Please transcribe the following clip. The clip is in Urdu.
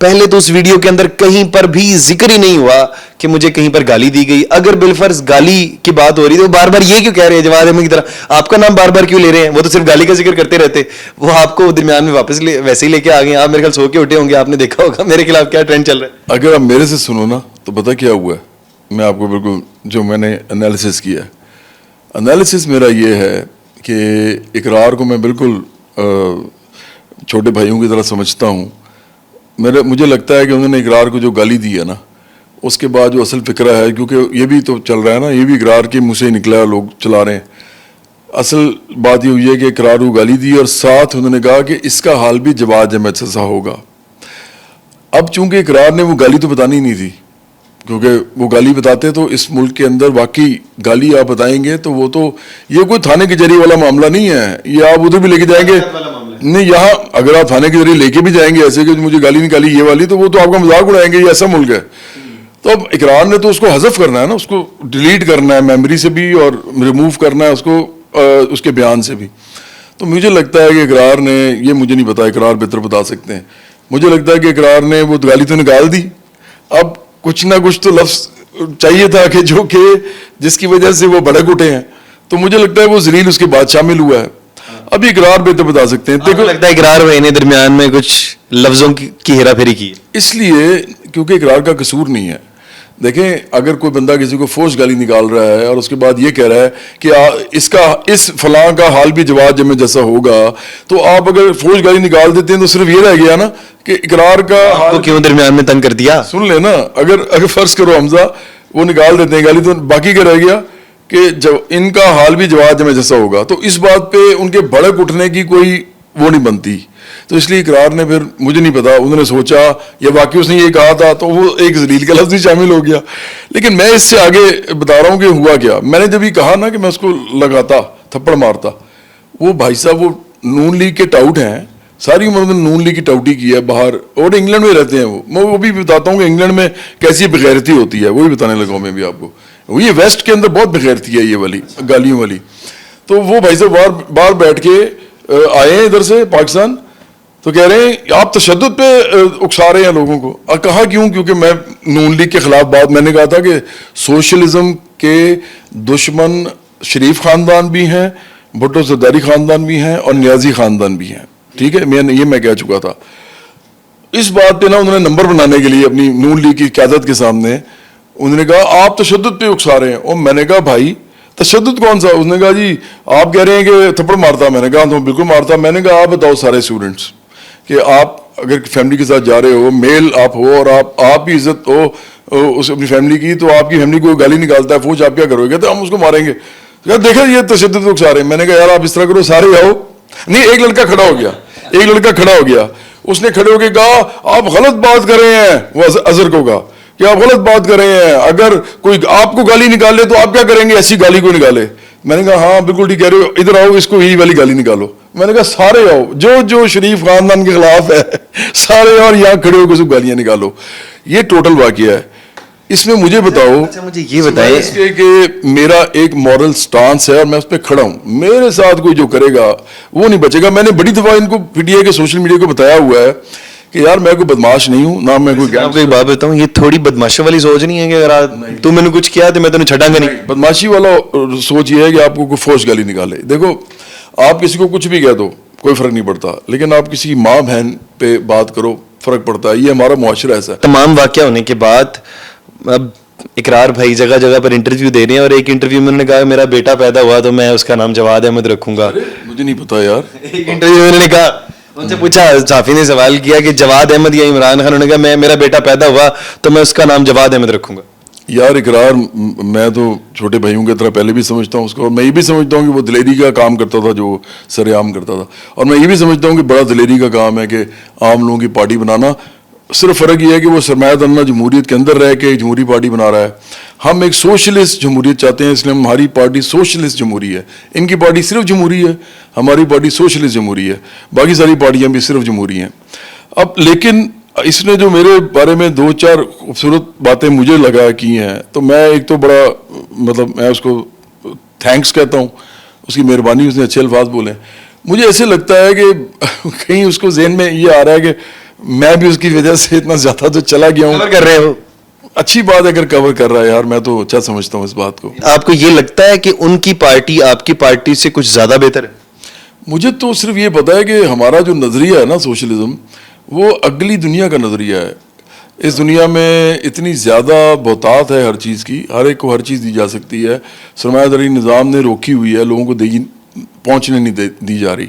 پہلے تو اس ویڈیو کے اندر کہیں پر بھی ذکر ہی نہیں ہوا کہ مجھے کہیں پر گالی دی گئی. اگر بالفرض گالی کی بات ہو رہی تو بار بار یہ کیوں کہہ رہے ہیں جواد احمد کی طرح آپ کا نام بار بار کیوں لے رہے ہیں؟ وہ تو صرف گالی کا ذکر کرتے رہتے. وہ آپ کو درمیان میں واپس ویسے ہی لے کے آ گئے. آپ میرے خیال سو کے اٹھے ہوں گے, آپ نے دیکھا ہوگا میرے خلاف کیا ٹرینڈ چل رہا ہے. اگر آپ میرے سے سنو نا تو پتہ کیا ہوا ہے, میں آپ کو بالکل جو میں نے انالیسس کیا ہے, انالیسس میرا یہ ہے کہ اقرار کو میں بالکل چھوٹے بھائیوں کی طرح سمجھتا ہوں. مجھے لگتا ہے کہ انہوں نے اقرار کو جو گالی دی ہے نا, اس کے بعد جو اصل فکرہ ہے, کیونکہ یہ بھی تو چل رہا ہے نا, یہ بھی اقرار کے منہ سے ہی نکلا, لوگ چلا رہے ہیں. اصل بات یہ ہوئی ہے کہ اقرار کو گالی دی اور ساتھ انہوں نے کہا کہ اس کا حال بھی جواد احمد جیسا ہوگا. اب چونکہ اقرار نے وہ گالی تو بتانی نہیں تھی, کیونکہ وہ گالی بتاتے تو اس ملک کے اندر واقعی گالی آپ بتائیں گے تو وہ تو یہ کوئی تھانے کے ذریعے والا معاملہ نہیں ہے, یہ آپ ادھر بھی لے کے جائیں گے نہیں, یہاں اگر آپ تھانے کے ذریعے لے کے بھی جائیں گے ایسے کہ مجھے گالی نکالی یہ والی, تو وہ تو آپ کا مذاق اڑائیں گے, یہ ایسا ملک ہے. تو اب اقرار نے تو اس کو حذف کرنا ہے نا, اس کو ڈیلیٹ کرنا ہے میموری سے بھی اور ریموو کرنا ہے اس کو اس کے بیان سے بھی. تو مجھے لگتا ہے کہ اقرار نے, یہ مجھے نہیں پتا, اقرار بہتر بتا سکتے ہیں, مجھے لگتا ہے کہ اقرار نے وہ گالی تو نکال دی, اب کچھ نہ کچھ تو لفظ چاہیے تھا کہ جو کہ جس کی وجہ سے وہ بھڑک اٹھے ہیں, تو مجھے لگتا ہے وہ ذلیل اس کے بعد شامل ہوا ہے. ابھی اقرار بہتر بتا سکتے ہیں. دیکھو لگتا ہے اقرار بھائی نے درمیان میں کچھ لفظوں کی ہیرا پھیری کی, اس لیے کیونکہ اقرار کا قصور نہیں ہے. دیکھیں اگر کوئی بندہ کسی کو فوش گالی نکال رہا ہے اور اس کے بعد یہ کہہ رہا ہے کہ اس فلاں کا حال بھی جواد احمد جیسا ہوگا, تو آپ اگر فوش گالی نکال دیتے ہیں تو صرف یہ رہ گیا نا کہ اقرار کا حال کیوں درمیان میں تنگ کر دیا. سن لے نا, اگر فرض کرو حمزہ وہ نکال دیتے ہیں گالی, تو باقی کیا رہ گیا کہ ان کا حال بھی جواد احمد جیسا ہوگا. تو اس بات پہ ان کے بھڑک اٹھنے کی کوئی وہ نہیں بنتی. تو اس لیے اقرار نے پھر مجھے نہیں پتا, انہوں نے سوچا یا واقعی اس نے یہ کہا تھا تو وہ ایک ذلیل کا لفظ بھی شامل ہو گیا. لیکن میں اس سے آگے بتا رہا ہوں کہ ہوا کیا. میں نے جب یہ کہا نا کہ میں اس کو لگاتا تھپڑ مارتا, وہ بھائی صاحب وہ نون لیگ کے ٹاؤٹ ہیں, ساری عمر میں نون لیگ کی ٹاؤٹی کی ہے باہر, اور انگلینڈ میں رہتے ہیں. میں وہ بھی بتاتا ہوں کہ انگلینڈ میں کیسی بغیرتی ہوتی ہے, وہ بھی بتانے لگا ہوں میں بھی آپ کو. یہ ویسٹ کے اندر بہت بغیرتی ہے یہ والی گالیوں والی. تو وہ بھائی صاحب باہر بیٹھ کے آئے ہیں ادھر سے پاکستان, تو کہہ رہے ہیں آپ تشدد پہ اکسا رہے ہیں لوگوں کو. اور کہا کیوں؟ کیونکہ میں نون لیگ کے خلاف بات میں نے کہا تھا کہ سوشلزم کے دشمن شریف خاندان بھی ہیں, بھٹو زرداری خاندان بھی ہیں, اور نیازی خاندان بھی ہیں. ٹھیک ہے, میں کہہ چکا تھا. اس بات پہ نا انہوں نے نمبر بنانے کے لیے اپنی نون لیگ کی قیادت کے سامنے انہوں نے کہا آپ تشدد پہ اکسا رہے ہیں. اور میں نے کہا بھائی تشدد کون سا؟ اس نے کہا جی آپ کہہ رہے ہیں کہ تھپڑ مارتا. میں نے کہا تو بالکل مارتا. میں نے کہا آپ بتاؤ سارے اسٹوڈنٹس کہ آپ اگر فیملی کے ساتھ جا رہے ہو, میل آپ ہو اور آپ کی عزت ہو اس اپنی فیملی کی, تو آپ کی فیملی کو گالی نکالتا ہے فوج, آپ کیا کرو گے؟ تو ہم اس کو ماریں گے. دیکھا یہ تشدد کو اکسا رہے ہیں. میں نے کہا یار آپ اس طرح کرو, سارے آؤ. نہیں, ایک لڑکا کھڑا ہو گیا, اس نے کھڑے ہو کے کہا آپ غلط بات کر رہے ہیں. وہ اظہر کو کہا کہ آپ غلط بات کر رہے ہیں, اگر کوئی آپ کو گالی نکالے تو آپ کیا کریں گے, ایسی گالی کو نکالے. میں نے کہا ہاں بالکل ٹھیک کہہ رہے ہو, ادھر آؤ, اس کو یہی والی گالی نکالو. میں نے کہا سارے آؤ, جو شریف خاندان کے خلاف ہے سارے, اور یہاں کھڑے ہو کے سب گالیاں نکالو. یہ ٹوٹل واقعہ ہے. اس میں مجھے بتاؤ, مجھے یہ بتائیں کہ میرا ایک مورل سٹانس ہے اور میں اس پہ کھڑا ہوں. میرے ساتھ کوئی جو کرے گا وہ نہیں بچے گا. میں نے بڑی دفعہ ان کو پی ٹی آئی کے سوشل میڈیا کو بتایا ہوا ہے کہ یار میں کوئی بدماش نہیں ہوں, نہ میں کوئی. آپ کو ایک بات بتاؤں, یہ تھوڑی بدماشی والی سوچ نہیں ہے کہ اگر تم نے کچھ کیا تو میں تمہیں چھٹاں گا نہیں. بدماشی والا سوچ یہ ہے کہ آپ کو کوئی فوج گالی نکالے. دیکھو آپ کسی کو کچھ بھی کہہ دو کوئی فرق نہیں پڑتا, لیکن آپ کسی ماں بہن پہ بات کرو فرق پڑتا ہے. یہ ہمارا معاشرہ ایسا ہے. تمام واقعہ ہونے کے بعد اب اقرار بھائی جگہ جگہ پر انٹرویو دے رہے ہیں, اور ایک انٹرویو میں انہوں نے کہا میرا بیٹا پیدا ہوا تو میں اس کا نام جواد احمد رکھوں گا. مجھے نہیں پتا یار. ایک انٹرویو میں انہوں نے کہا, ان سے پوچھا, صحافی نے سوال کیا کہ جواد احمد یا عمران خان, انہوں نے کہا میرا بیٹا پیدا ہوا تو میں اس کا نام جواد احمد رکھوں گا. یار اقرار میں تو چھوٹے بھائیوں کی طرح پہلے بھی سمجھتا ہوں اس کو, اور میں یہ بھی سمجھتا ہوں کہ وہ دلیری کا کام کرتا تھا جو سر عام کرتا تھا, اور میں یہ بھی سمجھتا ہوں کہ بڑا دلیری کا کام ہے کہ عام لوگوں کی پارٹی بنانا. صرف فرق یہ ہے کہ وہ سرمایہ دارانہ جمہوریت کے اندر رہ کے جمہوری پارٹی بنا رہا ہے. ہم ایک سوشلسٹ جمہوریت چاہتے ہیں, اس لیے ہماری پارٹی سوشلسٹ جمہوری ہے. ان کی پارٹی صرف جمہوری ہے, ہماری پارٹی سوشلسٹ جمہوری ہے. باقی ساری پارٹیاں بھی صرف جمہوری ہیں. اب لیکن اس نے جو میرے بارے میں 2-4 خوبصورت باتیں مجھے لگا کی ہیں, تو میں ایک تو بڑا مطلب میں اس کو تھینکس کہتا ہوں, اس کی مہربانی, اس نے اچھے الفاظ بولے. مجھے ایسے لگتا ہے کہ کہیں اس کو ذہن میں یہ آ رہا ہے کہ میں بھی اس کی وجہ سے اتنا زیادہ تو چلا گیا ہوں. کور کر رہے ہو. اچھی بات ہے اگر کور کر رہا ہے یار, میں تو اچھا سمجھتا ہوں اس بات کو. آپ کو یہ لگتا ہے کہ ان کی پارٹی آپ کی پارٹی سے کچھ زیادہ بہتر ہے؟ مجھے تو صرف یہ پتا ہے کہ ہمارا جو نظریہ ہے نا سوشلزم, وہ اگلی دنیا کا نظریہ ہے. اس دنیا میں اتنی زیادہ بہتات ہے ہر چیز کی, ہر ایک کو ہر چیز دی جا سکتی ہے. سرمایہ داری نظام نے روکی ہوئی ہے, لوگوں کو پہنچنے نہیں دی جا رہی.